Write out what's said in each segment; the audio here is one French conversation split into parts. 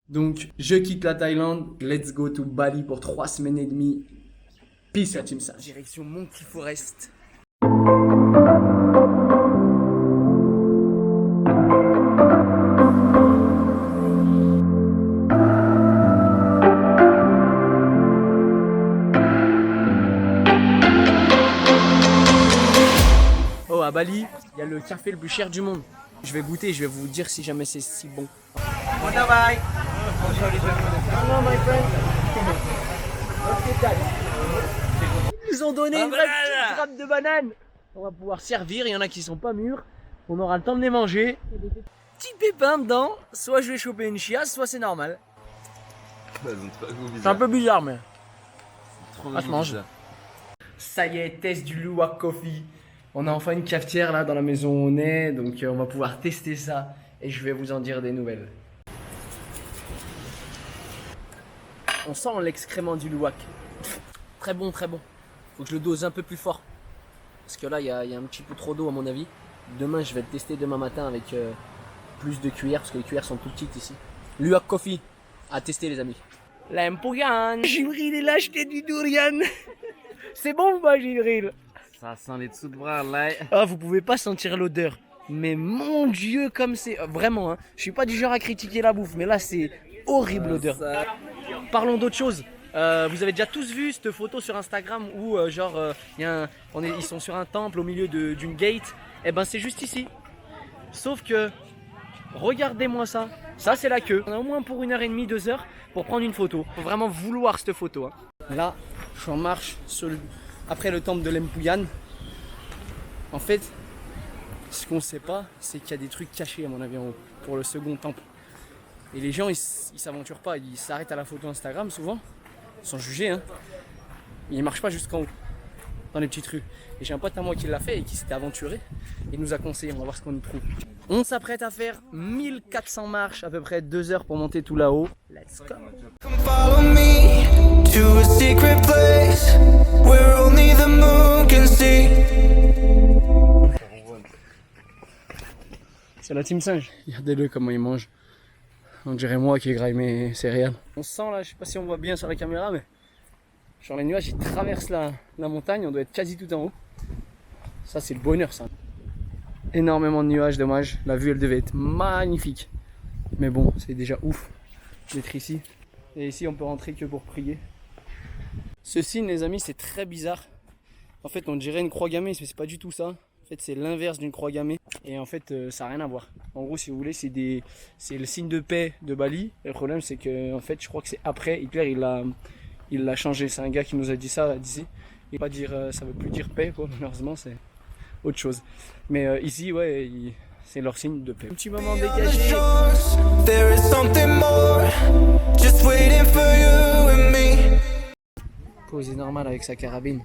Donc, je quitte la Thaïlande. Let's go to Bali pour 3 semaines et demie. Peace à Team Sage. Direction Monkey Forest. Oh, à Bali, il y a le café le plus cher du monde. Je vais goûter, je vais vous dire si jamais c'est si bon. Bye. Hello, my friend. Ils nous ont donné une vraie petite grappe de bananes. On va pouvoir servir, il y en a qui sont pas mûrs. On aura le temps de les manger. Il y a des petits pépins dedans. Soit je vais choper une chiasse, soit c'est normal. C'est un peu bizarre, mais ça se mange. Ça y est, test du Luwak Coffee. On a enfin une cafetière là dans la maison où on est, donc on va pouvoir tester ça et je vais vous en dire des nouvelles. On sent l'excrément du Luwak. Très bon, très bon. Faut que je le dose un peu plus fort. Parce que là, il y a un petit peu trop d'eau à mon avis. Demain, je vais le tester demain matin avec plus de cuillères, parce que les cuillères sont tout petites ici. Luwak Coffee, à tester les amis. L'Empouyan. Jibril, il a acheté du durian. C'est bon ou pas, Jibril? Ça sent les dessous de bras là. Ah, vous pouvez pas sentir l'odeur. Mais mon Dieu, comme c'est... Vraiment, hein, je suis pas du genre à critiquer la bouffe, mais là, c'est horrible l'odeur. Parlons d'autre chose. Vous avez déjà tous vu cette photo sur Instagram où ils sont sur un temple au milieu d'une gate. Eh ben c'est juste ici. Sauf que, regardez-moi ça. Ça c'est la queue. On a au moins pour 1h30, 2 heures pour prendre une photo. Faut vraiment vouloir cette photo. Hein. Là, je suis en marche après le temple de l'Empouyan. En fait, ce qu'on sait pas, c'est qu'il y a des trucs cachés à mon avis en haut pour le second temple. Et les gens ils s'aventurent pas, ils s'arrêtent à la photo Instagram souvent, sans juger hein. Ils marchent pas jusqu'en haut, dans les petites rues. Et j'ai un pote à moi qui l'a fait et qui s'était aventuré. Il nous a conseillé, on va voir ce qu'on y trouve. On s'apprête à faire 1400 marches, à peu près 2 heures pour monter tout là-haut. Let's go. Come follow me to a secret place where only the moon can see. C'est la Team Singe. Regardez-le comment il mange. On dirait moi qui ai graillé mes céréales. On sent là, je sais pas si on voit bien sur la caméra, mais genre les nuages ils traversent la montagne, on doit être quasi tout en haut. Ça c'est le bonheur ça. Énormément de nuages, dommage. La vue elle devait être magnifique. Mais bon, c'est déjà ouf d'être ici. Et ici on peut rentrer que pour prier. Ce signe les amis c'est très bizarre. En fait on dirait une croix gammée, mais c'est pas du tout ça. En fait c'est l'inverse d'une croix gammée. Et en fait ça n'a rien à voir. En gros si vous voulez c'est le signe de paix de Bali. Et le problème c'est que en fait je crois que c'est après Hitler il l'a changé. C'est un gars qui nous a dit ça d'ici. Il va pas dire ça veut plus dire paix quoi, malheureusement c'est autre chose. Mais ici ouais c'est leur signe de paix. Un petit moment dégagé. Posé normal avec sa carabine.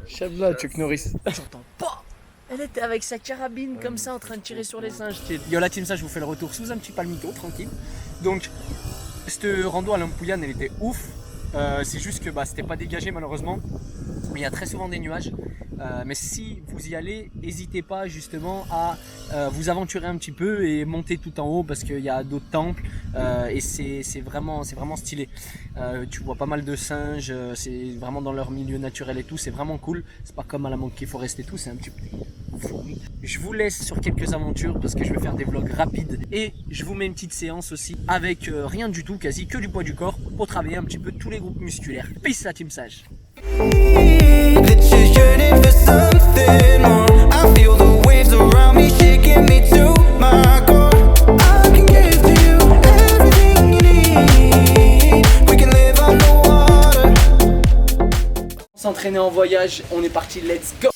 Chabla Chuck Norris. J'entends pas. Elle était avec sa carabine comme ça en train de tirer sur les singes. Yo la Team Sage, je vous fais le retour sous un petit palmito, tranquille. Donc, cette rando à l'Empouyan, elle était ouf. C'est juste que c'était pas dégagé malheureusement. Mais il y a très souvent des nuages. Mais si vous y allez, n'hésitez pas justement à vous aventurer un petit peu et monter tout en haut parce qu'il y a d'autres temples et c'est vraiment stylé. Tu vois pas mal de singes, c'est vraiment dans leur milieu naturel et tout, c'est vraiment cool. C'est pas comme à la Monkey Forest et tout, c'est un petit peu fourni. Je vous laisse sur quelques aventures parce que je vais faire des vlogs rapides et je vous mets une petite séance aussi avec rien du tout, quasi que du poids du corps pour travailler un petit peu tous les groupes musculaires. Peace à Team Sage. S'entraîner en voyage, on est parti, let's go.